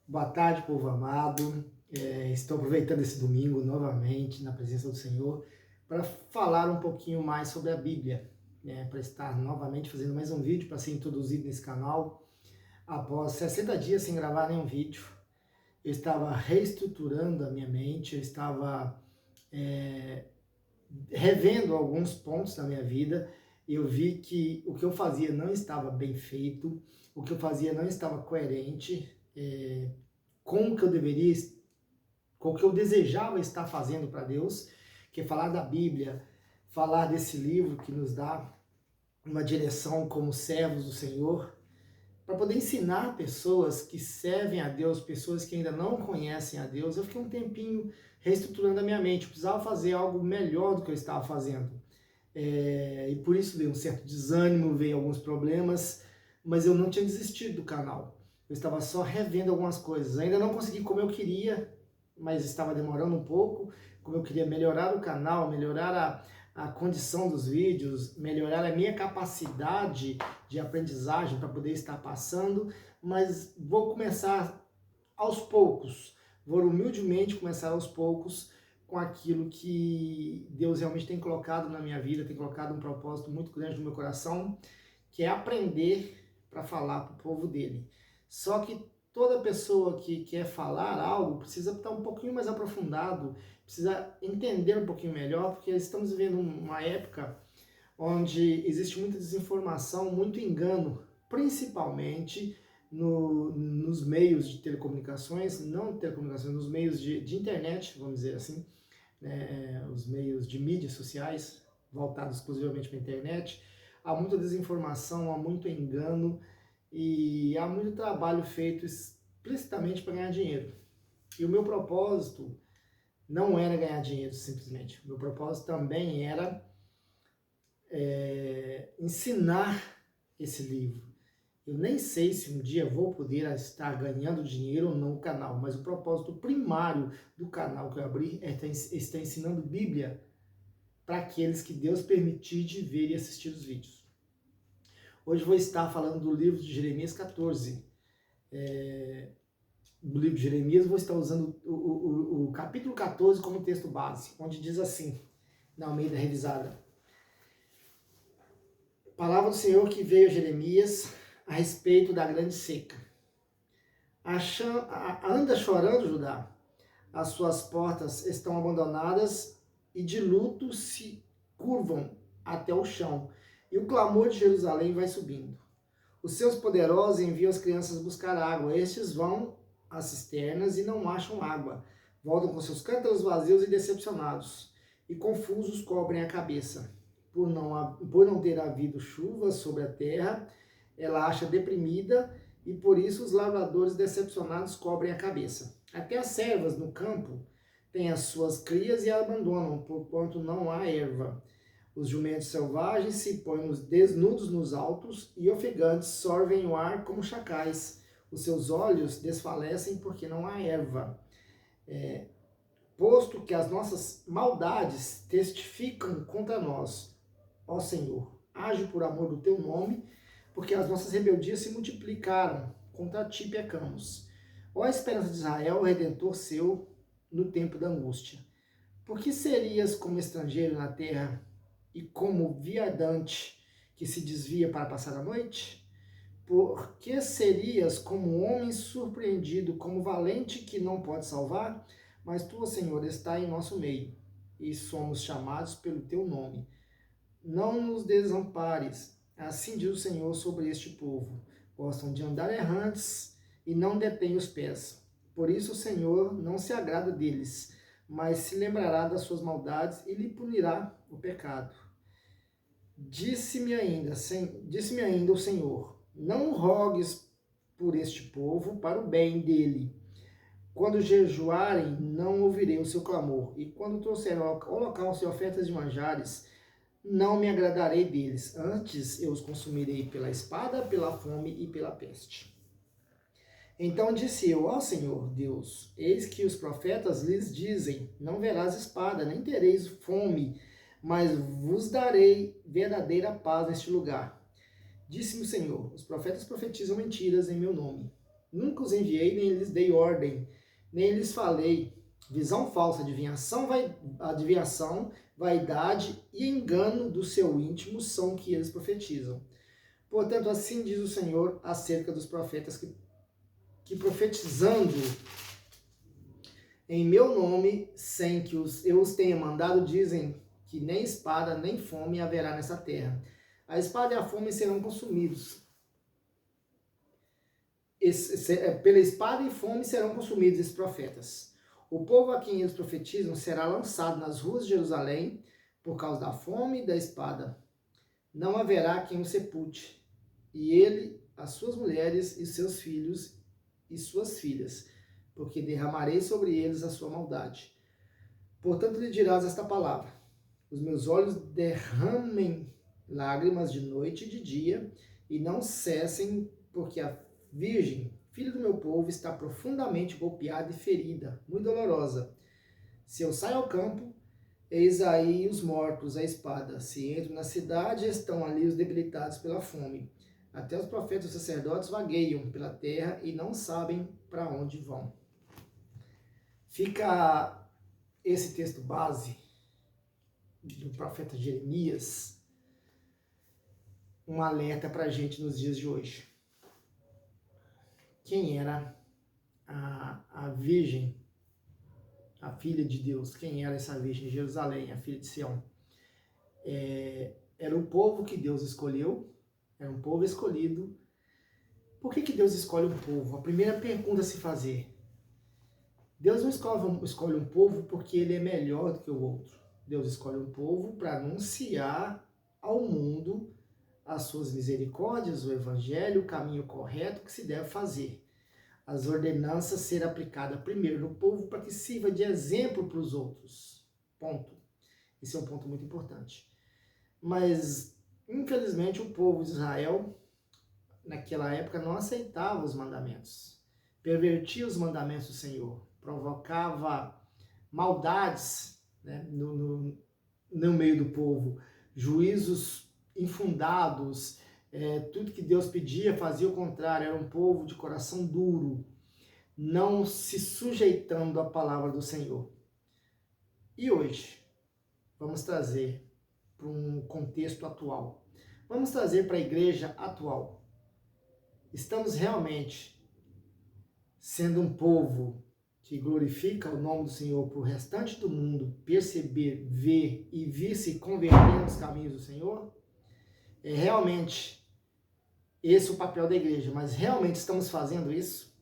Boa tarde, povo amado. Estou aproveitando esse domingo novamente na presença do Senhor para falar um pouquinho mais sobre a Bíblia, né? Para estar novamente fazendo mais um vídeo para ser introduzido nesse canal. Após 60 dias sem gravar nenhum vídeo, eu estava reestruturando a minha mente, eu estava é, revendo alguns pontos da minha vida. Eu vi que o que eu fazia não estava bem feito, o que eu fazia não estava coerente com o que eu deveria, com o que eu desejava estar fazendo para Deus, que é falar da Bíblia, falar desse livro que nos dá uma direção como servos do Senhor, para poder ensinar pessoas que servem a Deus, pessoas que ainda não conhecem a Deus. Eu fiquei um tempinho reestruturando a minha mente, eu precisava fazer algo melhor do que eu estava fazendo. E por isso veio um certo desânimo, veio alguns problemas, mas eu não tinha desistido do canal. Eu estava só revendo algumas coisas. Ainda não consegui como eu queria, mas estava demorando um pouco. Como eu queria melhorar o canal, melhorar a condição dos vídeos, melhorar a minha capacidade de aprendizagem para poder estar passando, mas vou começar aos poucos. Vou humildemente começar aos poucos com aquilo que Deus realmente tem colocado na minha vida, tem colocado um propósito muito grande no meu coração, que é aprender para falar para o povo dele. Só que toda pessoa que quer falar algo precisa estar um pouquinho mais aprofundado, precisa entender um pouquinho melhor, porque estamos vivendo uma época onde existe muita desinformação, muito engano, principalmente nos meios de telecomunicações, não telecomunicações, nos meios de internet, vamos dizer assim, né, os meios de mídias sociais voltados exclusivamente para a internet. Há muita desinformação, há muito engano e há muito trabalho feito explicitamente para ganhar dinheiro. E o meu propósito não era ganhar dinheiro simplesmente. O meu propósito também era ensinar esse livro. Eu nem sei se um dia vou poder estar ganhando dinheiro ou não no canal, mas o propósito primário do canal que eu abri é estar ensinando Bíblia para aqueles que Deus permitir de ver e assistir os vídeos. Hoje vou estar falando do livro de Jeremias 14. Do livro de Jeremias, vou estar usando o capítulo 14 como texto base, onde diz assim, na Almeida Revisada: Palavra do Senhor que veio a Jeremias a respeito da grande seca. Anda chorando, Judá, as suas portas estão abandonadas e de luto se curvam até o chão, e o clamor de Jerusalém vai subindo. Os seus poderosos enviam as crianças buscar água, estes vão às cisternas e não acham água, voltam com seus cântaros vazios e decepcionados, e confusos cobrem a cabeça. Por não ter havido chuva sobre a terra, ela acha deprimida, e por isso os lavradores decepcionados cobrem a cabeça. Até as servas no campo têm as suas crias e a abandonam, porquanto não há erva. Os jumentos selvagens se põem desnudos nos altos e ofegantes sorvem o ar como chacais. Os seus olhos desfalecem porque não há erva. Posto que as nossas maldades testificam contra nós, ó Senhor, age por amor do teu nome, porque as nossas rebeldias se multiplicaram, contra ti pecamos. Ó esperança de Israel, o Redentor seu, no tempo da angústia. Por que serias como estrangeiro na terra e como viandante que se desvia para passar a noite? Por que serias como homem surpreendido, como valente que não pode salvar? Mas tu, Senhor, está em nosso meio, e somos chamados pelo teu nome. Não nos desampares, assim diz o Senhor sobre este povo. Gostam de andar errantes e não detêm os pés. Por isso o Senhor não se agrada deles, mas se lembrará das suas maldades e lhe punirá o pecado. Disse-me ainda o Senhor: não rogues por este povo para o bem dele. Quando jejuarem, não ouvirei o seu clamor, e quando trouxerem holocaustos e ofertas de manjares, não me agradarei deles. Antes eu os consumirei pela espada, pela fome e pela peste. Então disse eu: ó Senhor Deus, eis que os profetas lhes dizem: não verás espada, nem tereis fome, mas vos darei verdadeira paz neste lugar. Disse-me o Senhor: os profetas profetizam mentiras em meu nome. Nunca os enviei, nem lhes dei ordem, nem lhes falei. Visão falsa, adivinhação, vaidade e engano do seu íntimo são que eles profetizam. Portanto, assim diz o Senhor acerca dos profetas que profetizando em meu nome, sem que eu os tenha mandado, dizem que nem espada nem fome haverá nessa terra. A espada e a fome serão consumidos. Pela espada e fome serão consumidos esses profetas. O povo a quem eles profetizam será lançado nas ruas de Jerusalém por causa da fome e da espada. Não haverá quem o sepulte. E ele, as suas mulheres e seus filhos e suas filhas, porque derramarei sobre eles a sua maldade. Portanto lhe dirás esta palavra: os meus olhos derramem lágrimas de noite e de dia, e não cessem, porque a virgem, filha do meu povo, está profundamente golpeada e ferida, muito dolorosa. Se eu saio ao campo, eis aí os mortos à espada. Se entro na cidade, estão ali os debilitados pela fome. Até os profetas e os sacerdotes vagueiam pela terra e não sabem para onde vão. Fica esse texto base do profeta Jeremias, um alerta para a gente nos dias de hoje. Quem era a virgem, a filha de Deus? Quem era essa virgem de Jerusalém, a filha de Sião? Era o povo que Deus escolheu, era um povo escolhido. Por que Deus escolhe um povo? A primeira pergunta a se fazer: Deus não escolhe um povo porque ele é melhor do que o outro. Deus escolhe um povo para anunciar ao mundo as suas misericórdias, o evangelho, o caminho correto que se deve fazer. As ordenanças serem aplicadas primeiro no povo para que sirva de exemplo para os outros. Ponto. Esse é um ponto muito importante. Mas, infelizmente, o povo de Israel, naquela época, não aceitava os mandamentos. Pervertia os mandamentos do Senhor. Provocava maldades, né, no meio do povo. Juízos infundados. Tudo que Deus pedia fazia o contrário. Era um povo de coração duro, não se sujeitando à palavra do Senhor. E hoje, vamos trazer para um contexto atual. Vamos trazer para a igreja atual. Estamos realmente sendo um povo que glorifica o nome do Senhor para o restante do mundo perceber, ver e vir se converter nos caminhos do Senhor? É realmente esse o papel da igreja, mas realmente estamos fazendo isso?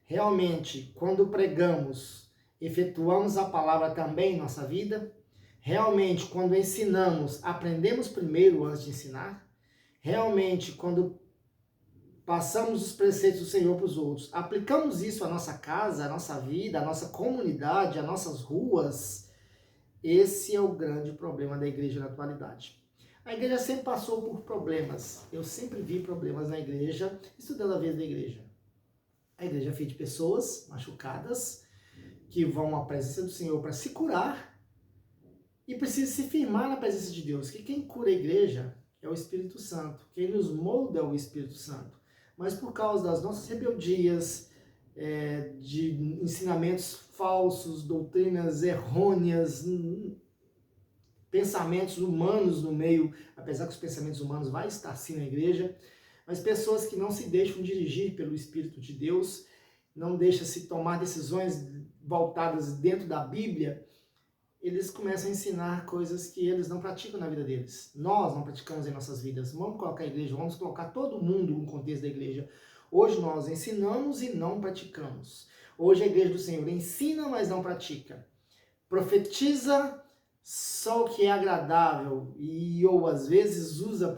Realmente, quando pregamos, efetuamos a palavra também em nossa vida? Realmente, quando ensinamos, aprendemos primeiro antes de ensinar? Realmente, quando passamos os preceitos do Senhor para os outros, aplicamos isso à nossa casa, à nossa vida, à nossa comunidade, às nossas ruas? Esse é o grande problema da igreja na atualidade. A igreja sempre passou por problemas. Eu sempre vi problemas na igreja, estudando a vida da igreja. A igreja é feita de pessoas machucadas, que vão à presença do Senhor para se curar e precisam se firmar na presença de Deus. Que quem cura a igreja é o Espírito Santo. Quem nos molda é o Espírito Santo. Mas por causa das nossas rebeldias, de ensinamentos falsos, doutrinas errôneas, pensamentos humanos no meio, apesar que os pensamentos humanos vai estar sim na igreja, mas pessoas que não se deixam dirigir pelo Espírito de Deus, não deixam se tomar decisões voltadas dentro da Bíblia, eles começam a ensinar coisas que eles não praticam na vida deles. Nós não praticamos em nossas vidas. Vamos colocar a igreja, vamos colocar todo mundo no contexto da igreja. Hoje nós ensinamos e não praticamos. Hoje a igreja do Senhor ensina, mas não pratica. Profetiza só o que é agradável ou às vezes usa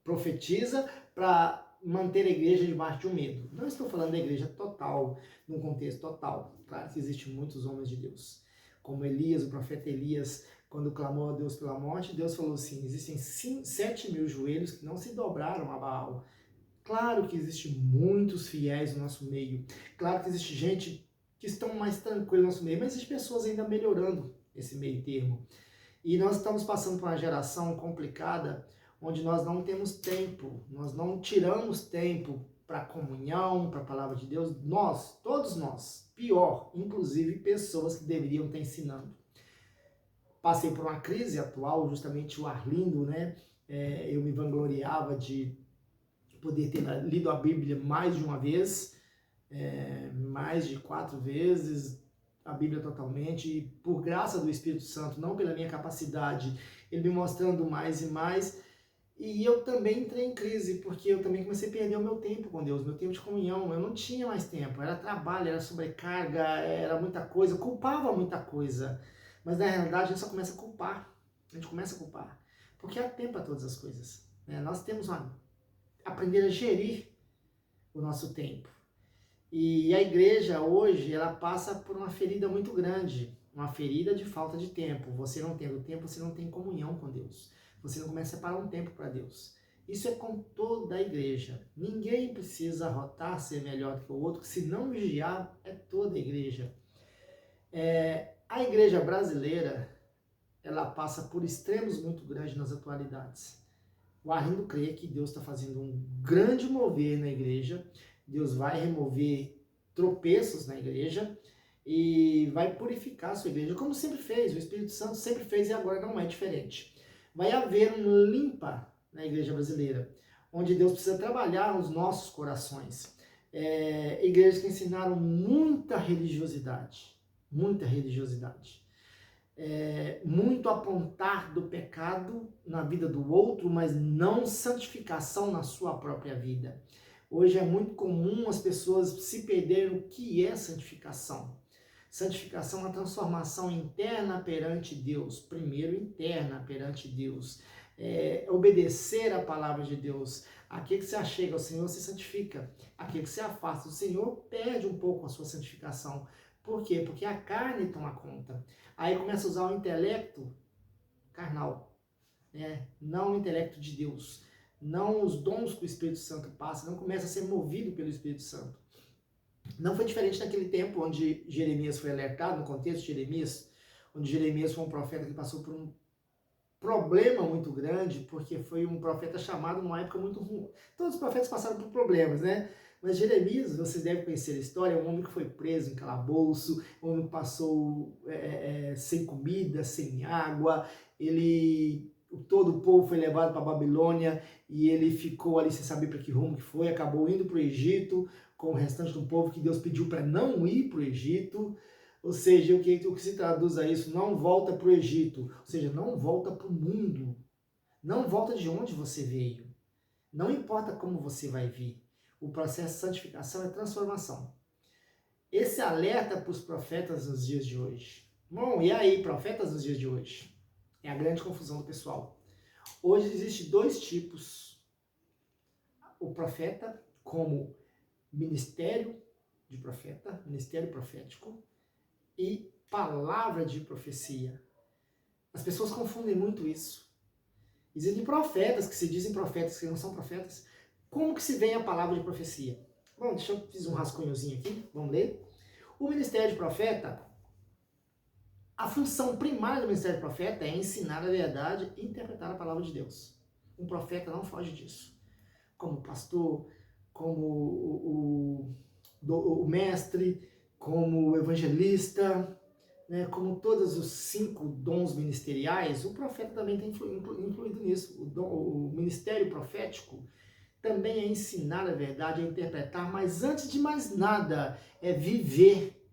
profetiza para manter a igreja debaixo de um medo. Não estou falando da igreja total, num contexto total. Claro que existem muitos homens de Deus. Como Elias, o profeta Elias, quando clamou a Deus pela morte, Deus falou assim: existem 7.000 joelhos que não se dobraram a Baal. Claro que existem muitos fiéis no nosso meio. Claro que existe gente que estão mais tranquila no nosso meio, mas existem pessoas ainda melhorando esse meio termo. E nós estamos passando por uma geração complicada, onde nós não temos tempo, nós não tiramos tempo para a comunhão, para a palavra de Deus. Nós, todos nós, pior, inclusive pessoas que deveriam estar ensinando. Passei por uma crise atual, justamente o Arlindo, né? Eu me vangloriava de poder ter lido a Bíblia mais de uma vez, mais de 4 vezes, a Bíblia totalmente, e por graça do Espírito Santo, não pela minha capacidade, ele me mostrando mais e mais, e eu também entrei em crise, porque eu também comecei a perder o meu tempo com Deus, meu tempo de comunhão, eu não tinha mais tempo, era trabalho, era sobrecarga, era muita coisa, eu culpava muita coisa, mas na realidade a gente só começa a culpar, porque há tempo para todas as coisas, né? Nós temos que aprender a gerir o nosso tempo. E a igreja hoje, ela passa por uma ferida muito grande, uma ferida de falta de tempo. Você não tendo tempo, você não tem comunhão com Deus. Você não começa a separar um tempo para Deus. Isso é com toda a igreja. Ninguém precisa arrotar, ser melhor que o outro, se não vigiar, é toda a igreja. A igreja brasileira, ela passa por extremos muito grandes nas atualidades. O Arlindo crê que Deus está fazendo um grande mover na igreja, Deus vai remover tropeços na igreja e vai purificar a sua igreja, como sempre fez, o Espírito Santo sempre fez e agora não é diferente. Vai haver um limpa na igreja brasileira, onde Deus precisa trabalhar os nossos corações. Igrejas que ensinaram muita religiosidade, muito apontar do pecado na vida do outro, mas não santificação na sua própria vida. Hoje é muito comum as pessoas se perderem o que é santificação. Santificação é uma transformação interna perante Deus. Primeiro, interna perante Deus. Obedecer a palavra de Deus. Aquele que se achega ao Senhor se santifica. Aquele que se afasta do Senhor perde um pouco a sua santificação. Por quê? Porque a carne toma conta. Aí começa a usar o intelecto carnal, não o intelecto de Deus, não os dons que o Espírito Santo passa, não começa a ser movido pelo Espírito Santo. Não foi diferente naquele tempo onde Jeremias foi alertado, no contexto de Jeremias, onde Jeremias foi um profeta que passou por um problema muito grande, porque foi um profeta chamado numa época muito ruim. Todos os profetas passaram por problemas, né? Mas Jeremias, vocês devem conhecer a história, é um homem que foi preso em calabouço, um homem que passou sem comida, sem água, todo o povo foi levado para a Babilônia e ele ficou ali sem saber para que rumo que foi, acabou indo para o Egito com o restante do povo que Deus pediu para não ir para o Egito. Ou seja, o que se traduz a isso? Não volta para o Egito, ou seja, não volta para o mundo, não volta de onde você veio, não importa como você vai vir. O processo de santificação é transformação. Esse alerta para os profetas nos dias de hoje. Bom, e aí, profetas nos dias de hoje? É a grande confusão do pessoal. Hoje existem 2 tipos. O profeta como ministério de profeta, ministério profético, e palavra de profecia. As pessoas confundem muito isso. Existem profetas que se dizem profetas, que não são profetas. Como que se vem a palavra de profecia? Bom, deixa eu fazer um rascunhozinho aqui, vamos ler. O ministério de profeta, a função primária do ministério de profeta é ensinar a verdade e interpretar a palavra de Deus. Um profeta não foge disso. Como pastor, como o mestre, como o evangelista, né, como todos os 5 dons ministeriais, o profeta também está incluído nisso. O ministério profético também é ensinar a verdade, é interpretar, mas antes de mais nada, é viver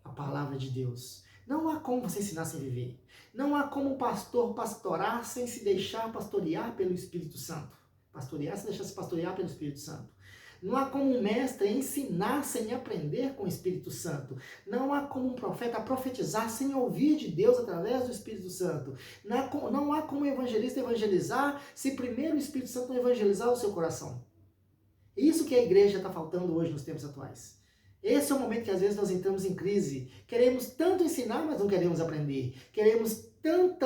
a palavra de Deus. Não há como você ensinar sem viver. Não há como um pastor pastorar sem se deixar pastorear pelo Espírito Santo. Pastorear sem deixar se pastorear pelo Espírito Santo. Não há como um mestre ensinar sem aprender com o Espírito Santo. Não há como um profeta profetizar sem ouvir de Deus através do Espírito Santo. Não há como um evangelista evangelizar se primeiro o Espírito Santo não evangelizar o seu coração. Isso que a igreja está faltando hoje nos tempos atuais. Esse é o momento que às vezes nós entramos em crise. Queremos tanto ensinar, mas não queremos aprender. Queremos tanto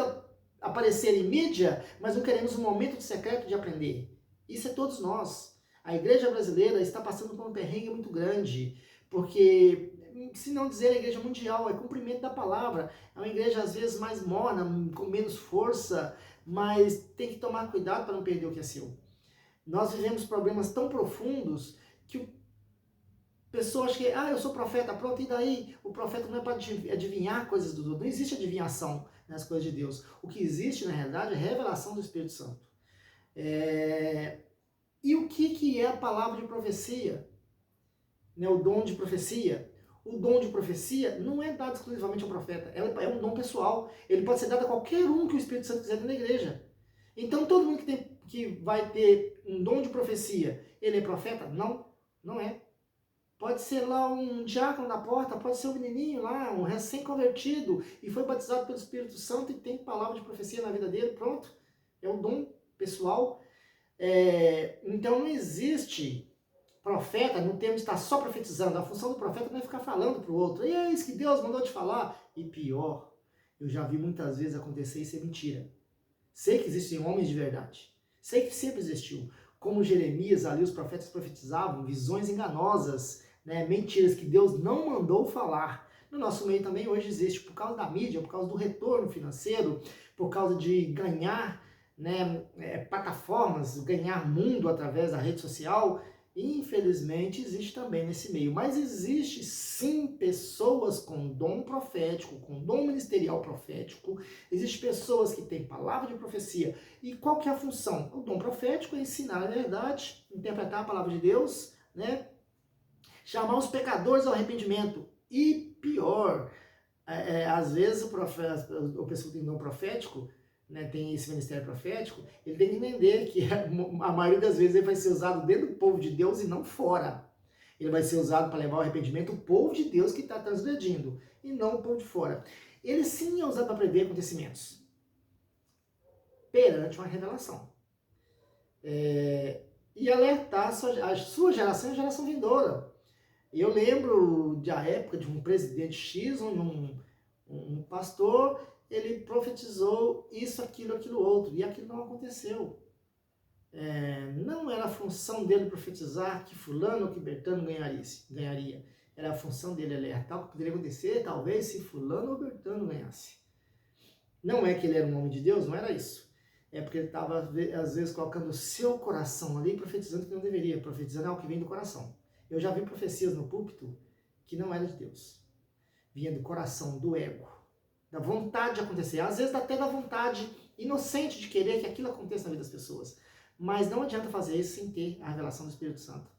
aparecer em mídia, mas não queremos um momento de secreto de aprender. Isso é todos nós. A igreja brasileira está passando por um perrengue muito grande, porque, se não dizer a igreja mundial, é cumprimento da palavra. É uma igreja às vezes mais morna, com menos força, mas tem que tomar cuidado para não perder o que é seu. Nós vivemos problemas tão profundos que o pessoa acha que, eu sou profeta, pronto, e daí? O profeta não é para adivinhar coisas do Deus, não existe adivinhação nas coisas de Deus. O que existe, na realidade, é revelação do Espírito Santo. E o que é a palavra de profecia? Né, o dom de profecia? O dom de profecia não é dado exclusivamente ao profeta, é um dom pessoal. Ele pode ser dado a qualquer um que o Espírito Santo quiser dentro da igreja. Então, todo mundo que vai ter um dom de profecia, ele é profeta? Não, não é. Pode ser lá um diácono da porta, pode ser um menininho lá, um recém-convertido, e foi batizado pelo Espírito Santo e tem palavra de profecia na vida dele, pronto. É um dom pessoal. Então não existe profeta no termo de estar só profetizando. A função do profeta não é ficar falando para o outro. E é isso que Deus mandou te falar. E pior, eu já vi muitas vezes acontecer e ser mentira. Sei que existem homens de verdade. Sei que sempre existiu. Como Jeremias, ali os profetas profetizavam visões enganosas, né, mentiras que Deus não mandou falar. No nosso meio também hoje existe, por causa da mídia, por causa do retorno financeiro, por causa de ganhar, né, plataformas, ganhar mundo através da rede social. Infelizmente existe também nesse meio, mas existe sim pessoas com dom profético, com dom ministerial profético, existem pessoas que têm palavra de profecia. E qual que é a função? O dom profético é ensinar a verdade, interpretar a palavra de Deus, né? Chamar os pecadores ao arrependimento. E pior, às vezes o pessoa que tem dom profético, né, tem esse ministério profético, ele tem que entender que a maioria das vezes ele vai ser usado dentro do povo de Deus e não fora. Ele vai ser usado para levar ao arrependimento o povo de Deus que está transgredindo, e não o povo de fora. Ele sim é usado para prever acontecimentos perante uma revelação. E alertar a sua geração e a geração vindoura. Eu lembro da época de um presidente X, um pastor, ele profetizou isso, aquilo outro, e aquilo não aconteceu. Não era a função dele profetizar que fulano ou que Bertano ganharia. Era a função dele alertar o que poderia acontecer, talvez, se fulano ou Bertano ganhasse. Não é que ele era um homem de Deus, não era isso. É porque ele estava, às vezes, colocando o seu coração ali, profetizando que não deveria, profetizando algo que vem do coração. Eu já vi profecias no púlpito que não eram de Deus. Vinha do coração, do ego, da vontade de acontecer. Às vezes até da vontade inocente de querer que aquilo aconteça na vida das pessoas. Mas não adianta fazer isso sem ter a revelação do Espírito Santo.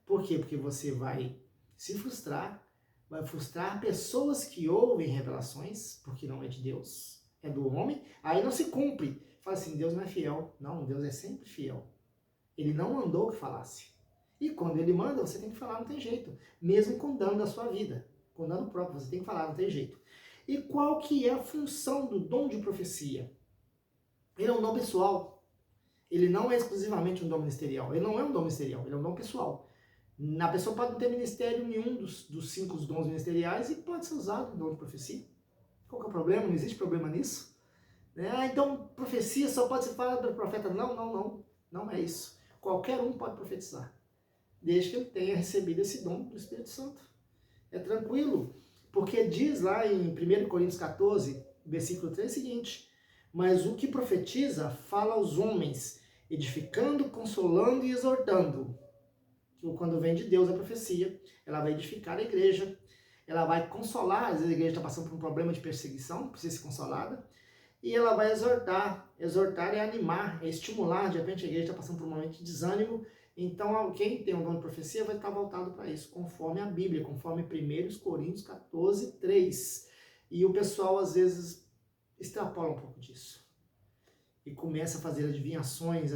Por quê? Porque você vai se frustrar, vai frustrar pessoas que ouvem revelações, porque não é de Deus, é do homem, aí não se cumpre. Fala assim, Deus não é fiel. Não, Deus é sempre fiel. Ele não mandou que falasse. E quando ele manda, você tem que falar, não tem jeito. Mesmo com dano da sua vida, com dano próprio, você tem que falar, não tem jeito. E qual que é a função do dom de profecia? Ele é um dom pessoal. Ele não é exclusivamente um dom ministerial. Ele não é um dom ministerial, ele é um dom pessoal. A pessoa pode não ter ministério nenhum dos 5 dons ministeriais e pode ser usado no dom de profecia. Qual que é o problema? Não existe problema nisso. Então, profecia só pode ser falada do profeta. Não é isso. Qualquer um pode profetizar, desde que ele tenha recebido esse dom do Espírito Santo. É tranquilo, porque diz lá em 1 Coríntios 14, versículo 3, o seguinte: mas o que profetiza fala aos homens, edificando, consolando e exortando. Quando vem de Deus a profecia, ela vai edificar a igreja, ela vai consolar. Às vezes a igreja está passando por um problema de perseguição, precisa ser consolada, e ela vai exortar. Exortar é animar, é estimular. De repente a igreja está passando por um momento de desânimo, então quem tem um dom de profecia vai estar voltado para isso, conforme a Bíblia, conforme 1 Coríntios 14, 3. E o pessoal às vezes extrapola um pouco disso e começa a fazer adivinhações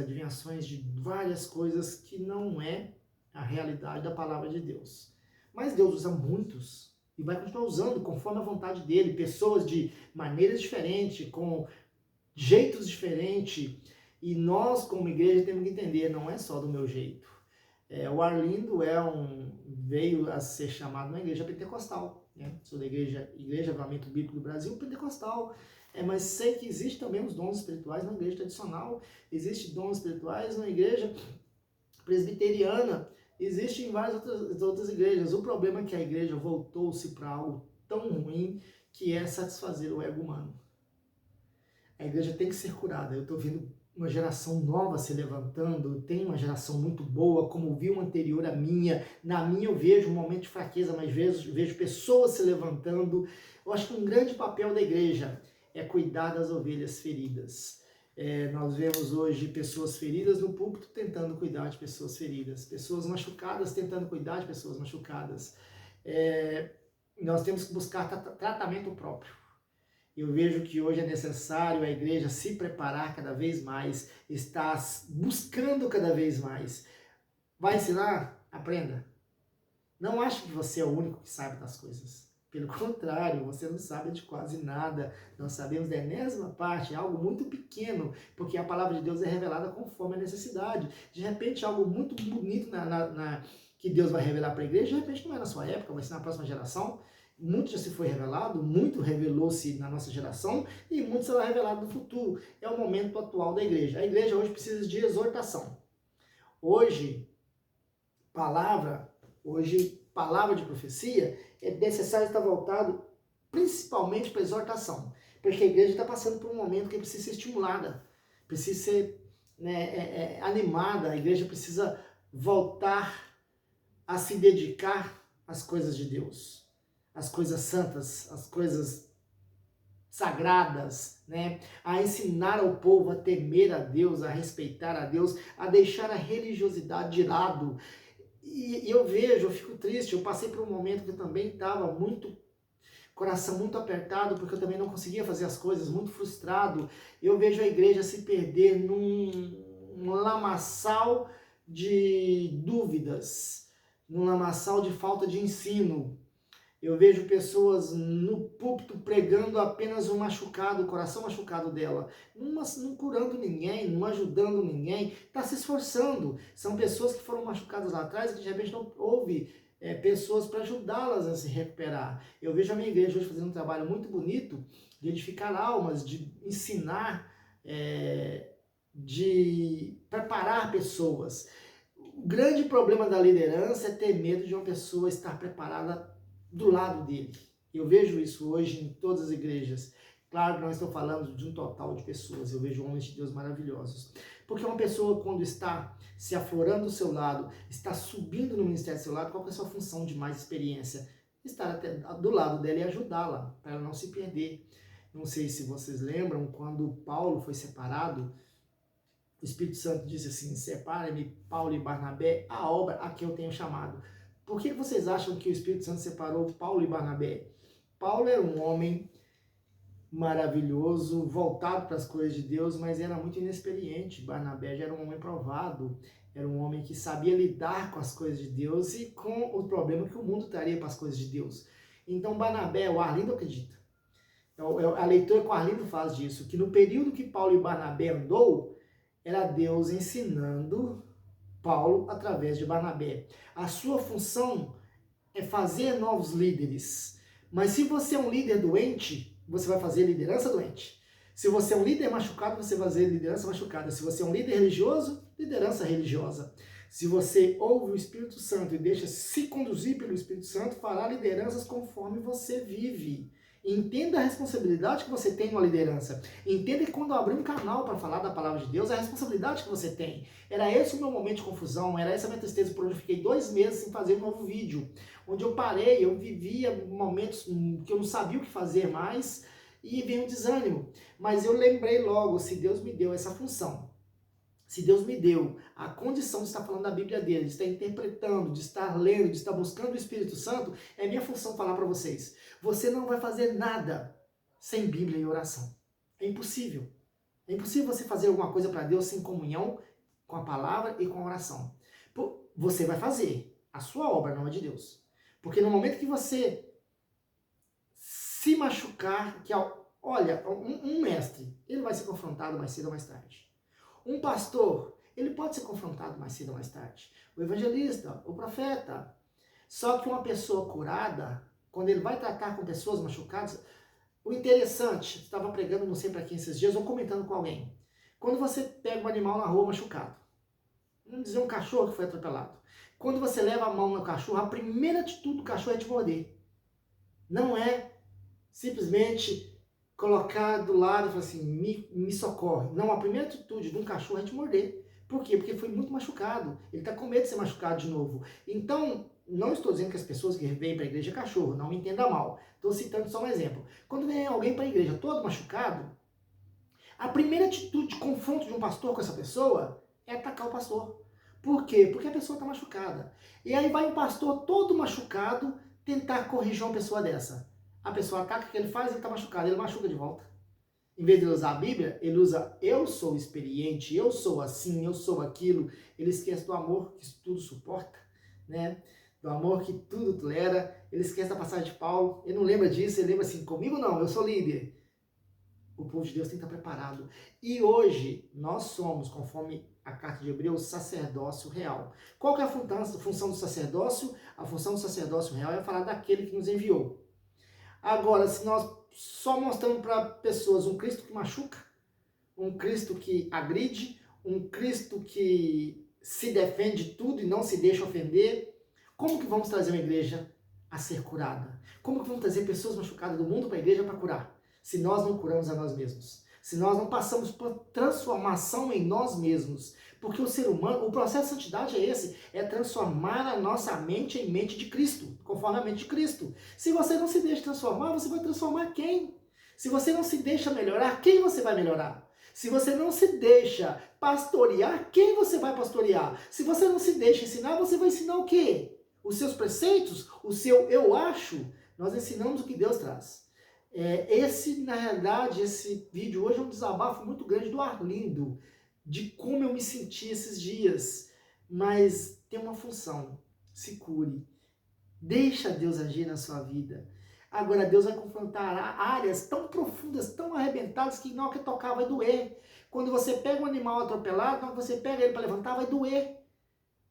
de várias coisas que não é a realidade da palavra de Deus. Mas Deus usa muitos e vai continuar usando conforme a vontade dele, pessoas de maneiras diferentes, com jeitos diferentes, e nós como igreja temos que entender, não é só do meu jeito. O Arlindo veio a ser chamado uma igreja pentecostal, né? Sou da igreja Avivamento Bíblico do Brasil, pentecostal, mas sei que existe também os dons espirituais na igreja tradicional, existem dons espirituais na igreja presbiteriana, existe em várias outras igrejas. O problema é que a igreja voltou-se para algo tão ruim, que é satisfazer o ego humano. A igreja tem que ser curada. Eu estou vendo uma geração nova se levantando, tem uma geração muito boa, como vi uma anterior à minha. Na minha eu vejo um momento de fraqueza, mas vejo pessoas se levantando. Eu acho que um grande papel da igreja é cuidar das ovelhas feridas. Nós vemos hoje pessoas feridas no púlpito tentando cuidar de pessoas feridas, pessoas machucadas tentando cuidar de pessoas machucadas. Nós temos que buscar tratamento próprio. Eu vejo que hoje é necessário a igreja se preparar cada vez mais, estar buscando cada vez mais. Vai ensinar? Aprenda. Não ache que você é o único que sabe das coisas. Pelo contrário, você não sabe de quase nada. Nós sabemos da enésima parte, algo muito pequeno, porque a palavra de Deus é revelada conforme a necessidade. De repente, algo muito bonito que Deus vai revelar para a igreja, de repente não é na sua época, vai ser na próxima geração. Muito já se foi revelado, muito revelou-se na nossa geração e muito será revelado no futuro. É o momento atual da igreja. A igreja hoje precisa de exortação. Hoje, palavra de profecia, é necessário estar voltado principalmente para a exortação. Porque a igreja está passando por um momento que precisa ser estimulada, precisa ser animada, a igreja precisa voltar a se dedicar às coisas de Deus, as coisas santas, as coisas sagradas, né? A ensinar ao povo a temer a Deus, a respeitar a Deus, a deixar a religiosidade de lado. E eu vejo, eu fico triste, eu passei por um momento que eu também estava coração muito apertado, porque eu também não conseguia fazer as coisas, muito frustrado. Eu vejo a igreja se perder num lamaçal de dúvidas, num lamaçal de falta de ensino. Eu vejo pessoas no púlpito pregando apenas o machucado, o coração machucado dela, não curando ninguém, não ajudando ninguém, está se esforçando. São pessoas que foram machucadas lá atrás e que de repente não houve pessoas para ajudá-las a se recuperar. Eu vejo a minha igreja hoje fazendo um trabalho muito bonito de edificar almas, de ensinar, de preparar pessoas. O grande problema da liderança é ter medo de uma pessoa estar preparada do lado dele. Eu vejo isso hoje em todas as igrejas. Claro que não estou falando de um total de pessoas, eu vejo homens de Deus maravilhosos. Porque uma pessoa, quando está se aflorando do seu lado, está subindo no ministério do seu lado, qual é a sua função de mais experiência? Estar até do lado dela e ajudá-la, para ela não se perder. Não sei se vocês lembram, quando Paulo foi separado, o Espírito Santo disse assim: separa-me, Paulo e Barnabé, a obra a que eu tenho chamado. Por que vocês acham que o Espírito Santo separou Paulo e Barnabé? Paulo era um homem maravilhoso, voltado para as coisas de Deus, mas era muito inexperiente. Barnabé já era um homem provado, era um homem que sabia lidar com as coisas de Deus e com o problema que o mundo traria para as coisas de Deus. Então Barnabé, o Arlindo acredita. Então, a leitura que o Arlindo faz disso, que no período que Paulo e Barnabé andou, era Deus ensinando Paulo através de Barnabé. A sua função é fazer novos líderes. Mas se você é um líder doente, você vai fazer liderança doente. Se você é um líder machucado, você vai fazer liderança machucada. Se você é um líder religioso, liderança religiosa. Se você ouve o Espírito Santo e deixa se conduzir pelo Espírito Santo, fará lideranças conforme você vive. Entenda a responsabilidade que você tem numa liderança. Entenda que quando eu abrir um canal para falar da palavra de Deus, é a responsabilidade que você tem. Era esse o meu momento de confusão, era essa a minha tristeza, por onde eu fiquei 2 meses sem fazer um novo vídeo. Onde eu parei, eu vivia momentos que eu não sabia o que fazer mais e veio um desânimo. Mas eu lembrei logo, se Deus me deu essa função, se Deus me deu a condição de estar falando da Bíblia dele, de estar interpretando, de estar lendo, de estar buscando o Espírito Santo, é minha função falar para vocês. Você não vai fazer nada sem Bíblia e oração. É impossível. É impossível você fazer alguma coisa para Deus sem comunhão com a palavra e com a oração. Você vai fazer a sua obra, não é de Deus. Porque no momento que você se machucar, olha, um mestre, ele vai ser confrontado mais cedo ou mais tarde. Um pastor, ele pode ser confrontado mais cedo ou mais tarde. O evangelista, o profeta. Só que uma pessoa curada, quando ele vai tratar com pessoas machucadas, o interessante, estava pregando não sei para quem esses dias, ou comentando com alguém. Quando você pega um animal na rua machucado, vamos dizer um cachorro que foi atropelado. Quando você leva a mão no cachorro, a primeira atitude do cachorro é te morder. Não é simplesmente colocar do lado e falar assim, me socorre. Não, a primeira atitude de um cachorro é te morder. Por quê? Porque foi muito machucado. Ele está com medo de ser machucado de novo. Então, não estou dizendo que as pessoas que vêm para a igreja é cachorro, não me entenda mal. Estou citando só um exemplo. Quando vem alguém para a igreja todo machucado, a primeira atitude de confronto de um pastor com essa pessoa é atacar o pastor. Por quê? Porque a pessoa está machucada. E aí vai um pastor todo machucado tentar corrigir uma pessoa dessa. A pessoa ataca, o que ele faz? Ele está machucado, ele machuca de volta. Em vez de ele usar a Bíblia, ele usa eu sou experiente, eu sou assim, eu sou aquilo. Ele esquece do amor que tudo suporta, né? Do amor que tudo tolera. Ele esquece da passagem de Paulo. Ele não lembra disso, ele lembra assim, comigo não, eu sou líder. O povo de Deus tem que estar preparado. E hoje, nós somos, conforme a carta de Hebreus, sacerdócio real. Qual que é a função do sacerdócio? A função do sacerdócio real é falar daquele que nos enviou. Agora, se nós só mostramos para pessoas um Cristo que machuca, um Cristo que agride, um Cristo que se defende de tudo e não se deixa ofender, como que vamos trazer uma igreja a ser curada? Como que vamos trazer pessoas machucadas do mundo para a igreja para curar? Se nós não curamos a nós mesmos, se nós não passamos por transformação em nós mesmos, porque o ser humano, o processo de santidade é esse, é transformar a nossa mente em mente de Cristo, conforme a mente de Cristo. Se você não se deixa transformar, você vai transformar quem? Se você não se deixa melhorar, quem você vai melhorar? Se você não se deixa pastorear, quem você vai pastorear? Se você não se deixa ensinar, você vai ensinar o quê? Os seus preceitos? O seu eu acho? Nós ensinamos o que Deus traz. Na realidade, esse vídeo hoje é um desabafo muito grande do Arlindo, de como eu me senti esses dias. Mas tem uma função, se cure. Deixa Deus agir na sua vida. Agora, Deus vai confrontar áreas tão profundas, tão arrebentadas, que na hora que tocar vai doer. Quando você pega um animal atropelado, quando você pega ele para levantar, vai doer.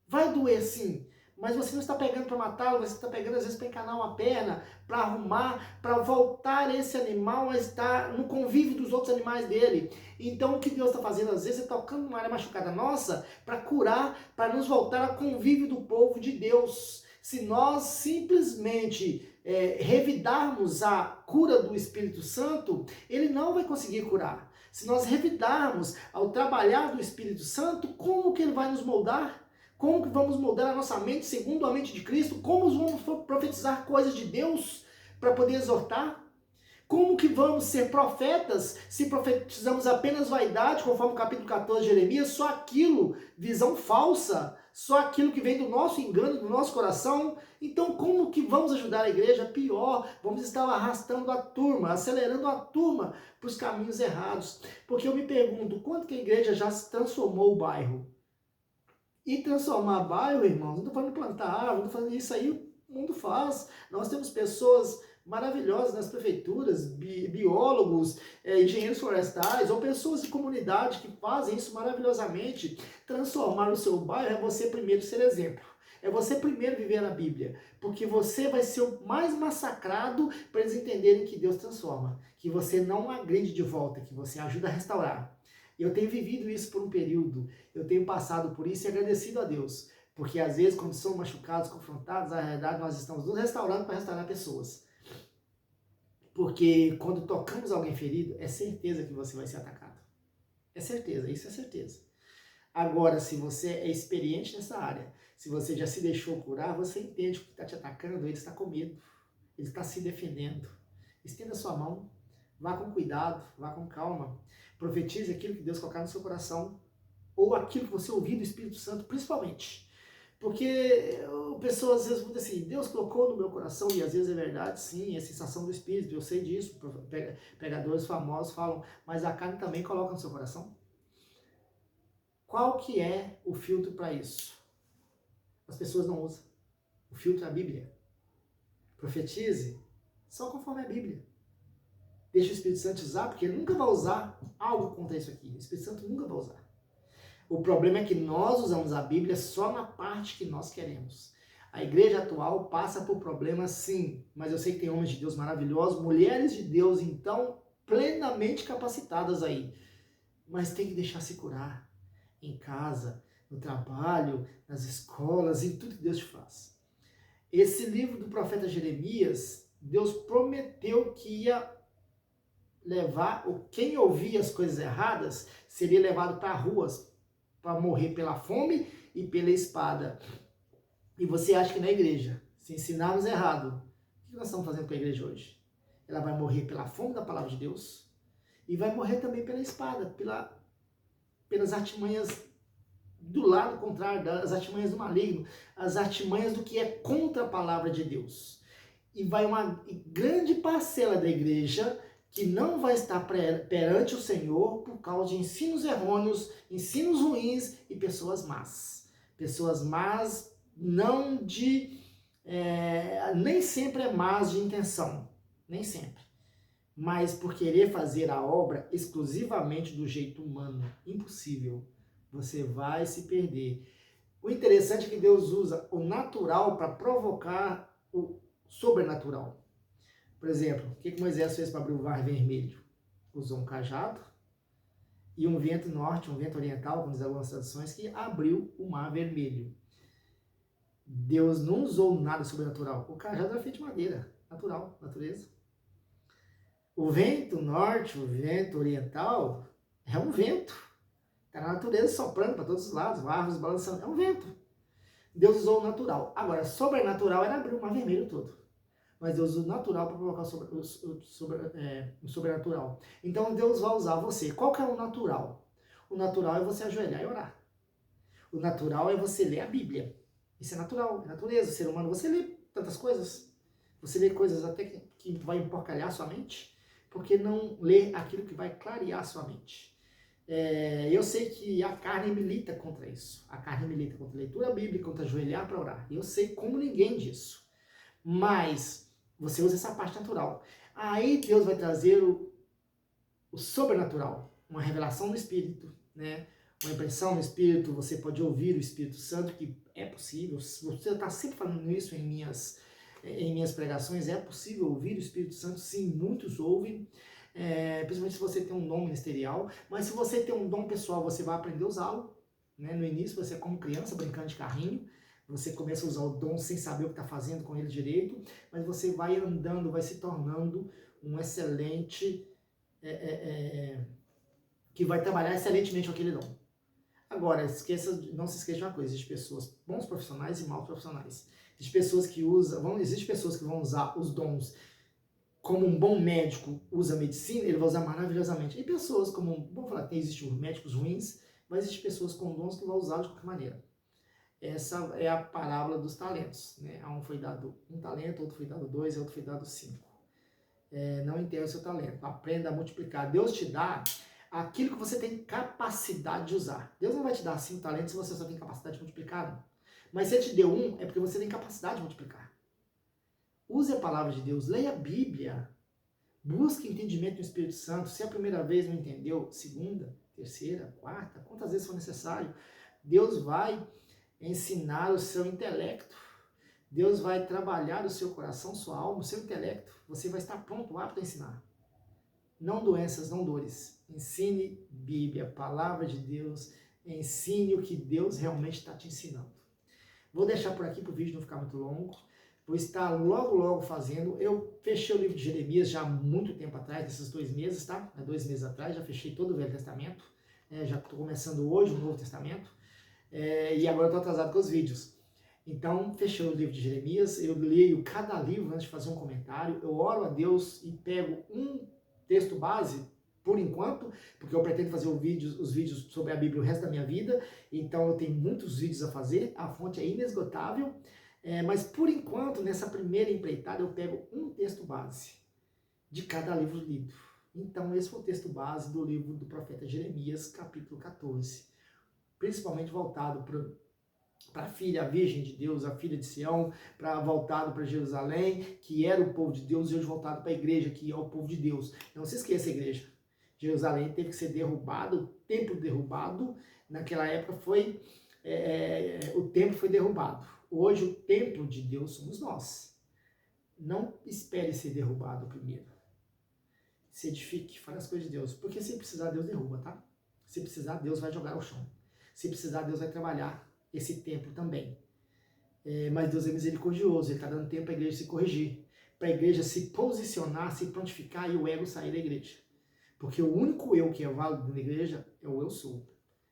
Vai doer sim. Mas você não está pegando para matá-lo, você está pegando às vezes para encanar uma perna, para arrumar, para voltar esse animal a estar no convívio dos outros animais dele. Então o que Deus está fazendo às vezes é tocando uma área machucada nossa para curar, para nos voltar ao convívio do povo de Deus. Se nós simplesmente revidarmos a cura do Espírito Santo, ele não vai conseguir curar. Se nós revidarmos ao trabalhar do Espírito Santo, como que ele vai nos moldar? Como que vamos moldar a nossa mente segundo a mente de Cristo? Como vamos profetizar coisas de Deus para poder exortar? Como que vamos ser profetas se profetizamos apenas vaidade, conforme o capítulo 14 de Jeremias, só aquilo, visão falsa, só aquilo que vem do nosso engano, do nosso coração? Então como que vamos ajudar a igreja? Pior, vamos estar arrastando a turma, acelerando a turma para os caminhos errados. Porque eu me pergunto, quanto que a igreja já se transformou o bairro? E transformar bairro, irmãos, não estou falando plantar árvore, não estou falando isso aí, o mundo faz. Nós temos pessoas maravilhosas nas prefeituras, biólogos, engenheiros florestais, ou pessoas de comunidade que fazem isso maravilhosamente. Transformar o seu bairro é você primeiro ser exemplo. É você primeiro viver a Bíblia, porque você vai ser o mais massacrado para eles entenderem que Deus transforma, que você não agride de volta, que você ajuda a restaurar. Eu tenho vivido isso por um período, eu tenho passado por isso e agradecido a Deus, porque às vezes quando somos machucados, confrontados, na realidade nós estamos nos restaurando para restaurar pessoas. Porque quando tocamos alguém ferido, é certeza que você vai ser atacado. É certeza, isso é certeza. Agora, se você é experiente nessa área, se você já se deixou curar, você entende que o que está te atacando, ele está com medo, ele está se defendendo. Estenda sua mão, vá com cuidado, vá com calma. Profetize aquilo que Deus colocar no seu coração, ou aquilo que você ouvir do Espírito Santo, principalmente. Porque pessoas às vezes falam assim, Deus colocou no meu coração, e às vezes é verdade, sim, é sensação do Espírito, eu sei disso, pregadores famosos falam, mas a carne também coloca no seu coração. Qual que é o filtro para isso? As pessoas não usam. O filtro é a Bíblia. Profetize só conforme a Bíblia. Deixa o Espírito Santo usar, porque ele nunca vai usar algo contra isso aqui. O Espírito Santo nunca vai usar. O problema é que nós usamos a Bíblia só na parte que nós queremos. A igreja atual passa por problemas, sim, mas eu sei que tem homens de Deus maravilhosos, mulheres de Deus, então, plenamente capacitadas aí. Mas tem que deixar se curar em casa, no trabalho, nas escolas, em tudo que Deus te faz. Esse livro do profeta Jeremias, Deus prometeu que ia quem ouvia as coisas erradas seria levado para ruas para morrer pela fome e pela espada. E você acha que na igreja, se ensinarmos errado, o que nós estamos fazendo com a igreja hoje? Ela vai morrer pela fome da palavra de Deus e vai morrer também pela espada, pelas artimanhas do lado contrário, das artimanhas do maligno, as artimanhas do que é contra a palavra de Deus. E vai uma grande parcela da igreja que não vai estar perante o Senhor por causa de ensinos errôneos, ensinos ruins e pessoas más. Pessoas más não de... nem sempre é más de intenção, nem sempre. Mas por querer fazer a obra exclusivamente do jeito humano, impossível. Você vai se perder. O interessante é que Deus usa o natural para provocar o sobrenatural. Por exemplo, o que Moisés fez para abrir o mar vermelho? Usou um cajado e um vento norte, um vento oriental, como diz algumas traduções, que abriu o mar vermelho. Deus não usou nada sobrenatural. O cajado era feito de madeira, natural, natureza. O vento norte, o vento oriental, é um vento. Está na natureza soprando para todos os lados, árvores balançando, é um vento. Deus usou o natural. Agora, sobrenatural era abrir o mar vermelho todo. Mas Deus usa o natural para provocar o sobrenatural. Então Deus vai usar você. Qual que é o natural? O natural é você ajoelhar e orar. O natural é você ler a Bíblia. Isso é natural, é natureza. O ser humano, você lê tantas coisas. Você lê coisas até que vai emporcalhar a sua mente, porque não lê aquilo que vai clarear a sua mente. Eu sei que a carne milita contra isso. A carne milita contra a leitura bíblica, contra ajoelhar para orar. Eu sei como ninguém disso. Mas você usa essa parte natural. Aí Deus vai trazer o sobrenatural, uma revelação no Espírito, né? Uma impressão no Espírito, você pode ouvir o Espírito Santo, que é possível. Você está sempre falando isso em minhas pregações, é possível ouvir o Espírito Santo, sim, muitos ouvem. Principalmente se você tem um dom ministerial, mas se você tem um dom pessoal, você vai aprender a usá-lo, né? No início você é como criança brincando de carrinho, você começa a usar o dom sem saber o que está fazendo com ele direito, mas você vai andando, vai se tornando um excelente, que vai trabalhar excelentemente com aquele dom. Agora, não se esqueça de uma coisa, existem pessoas bons profissionais e maus profissionais. Existem pessoas que vão usar os dons como um bom médico usa a medicina, ele vai usar maravilhosamente. E pessoas como, vamos falar, existem médicos ruins, mas existem pessoas com dons que vão usar de qualquer maneira. Essa é a parábola dos talentos, né? A um foi dado 1 talento, outro foi dado 2, outro foi dado 5. Não enterre o seu talento, aprenda a multiplicar. Deus te dá aquilo que você tem capacidade de usar. Deus não vai te dar 5 talentos se você só tem capacidade de multiplicar, não. Mas se ele te deu 1, é porque você tem capacidade de multiplicar. Use a palavra de Deus, leia a Bíblia, busque entendimento do Espírito Santo. Se é a primeira vez não entendeu, segunda, terceira, quarta, quantas vezes for necessário, Deus vai ensinar o seu intelecto. Deus vai trabalhar o seu coração, sua alma, o seu intelecto. Você vai estar pronto, apto a ensinar. Não doenças, não dores. Ensine Bíblia, palavra de Deus. Ensine o que Deus realmente está te ensinando. Vou deixar por aqui para o vídeo não ficar muito longo. Vou estar logo fazendo. Eu fechei o livro de Jeremias já há muito tempo atrás, nesses 2 meses, tá? Há 2 meses atrás, já fechei todo o Velho Testamento. Já estou começando hoje o Novo Testamento. E agora estou atrasado com os vídeos. Então, fechei o livro de Jeremias. Eu leio cada livro antes de fazer um comentário. Eu oro a Deus e pego um texto base, por enquanto, porque eu pretendo fazer os vídeos sobre a Bíblia o resto da minha vida. Então, eu tenho muitos vídeos a fazer. A fonte é inesgotável. Mas por enquanto, nessa primeira empreitada, eu pego um texto base de cada livro lido. Então, esse foi o texto base do livro do profeta Jeremias, capítulo 14. Principalmente voltado para a filha, a Virgem de Deus, a filha de Sião, voltado para Jerusalém, que era o povo de Deus, e hoje voltado para a igreja, que é o povo de Deus. Não se esqueça, igreja. Jerusalém teve que ser derrubado, o templo derrubado. Naquela época o templo foi derrubado. Hoje o templo de Deus somos nós. Não espere ser derrubado primeiro. Se edifique, fale as coisas de Deus. Porque se precisar, Deus derruba, tá? Se precisar, Deus vai jogar ao chão. Se precisar, Deus vai trabalhar esse templo também. Mas Deus é misericordioso, Ele está dando tempo para a igreja se corrigir. Para a igreja se posicionar, se prontificar e o ego sair da igreja. Porque o único eu que é válido na igreja é o eu sou,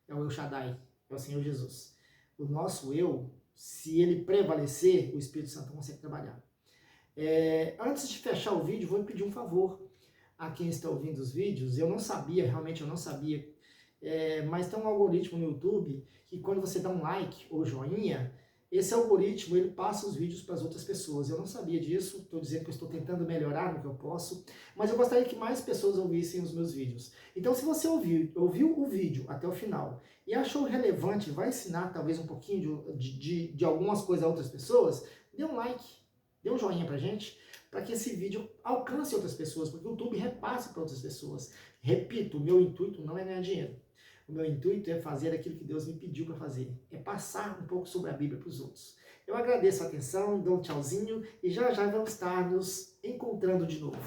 é o El Shaddai, é o Senhor Jesus. O nosso eu, se ele prevalecer, o Espírito Santo consegue trabalhar. Antes de fechar o vídeo, vou pedir um favor a quem está ouvindo os vídeos. Eu não sabia, realmente eu não sabia, mas tem um algoritmo no YouTube que quando você dá um like ou joinha, esse algoritmo ele passa os vídeos para as outras pessoas. Eu não sabia disso, estou dizendo que eu estou tentando melhorar no que eu posso, mas eu gostaria que mais pessoas ouvissem os meus vídeos. Então, se você ouviu o vídeo até o final e achou relevante, vai ensinar talvez um pouquinho de algumas coisas a outras pessoas, dê um like, dê um joinha pra gente, para que esse vídeo alcance outras pessoas, porque o YouTube repasse para outras pessoas. Repito, o meu intuito não é ganhar dinheiro. O meu intuito é fazer aquilo que Deus me pediu para fazer, é passar um pouco sobre a Bíblia para os outros. Eu agradeço a atenção, dou um tchauzinho e já já vamos estar nos encontrando de novo.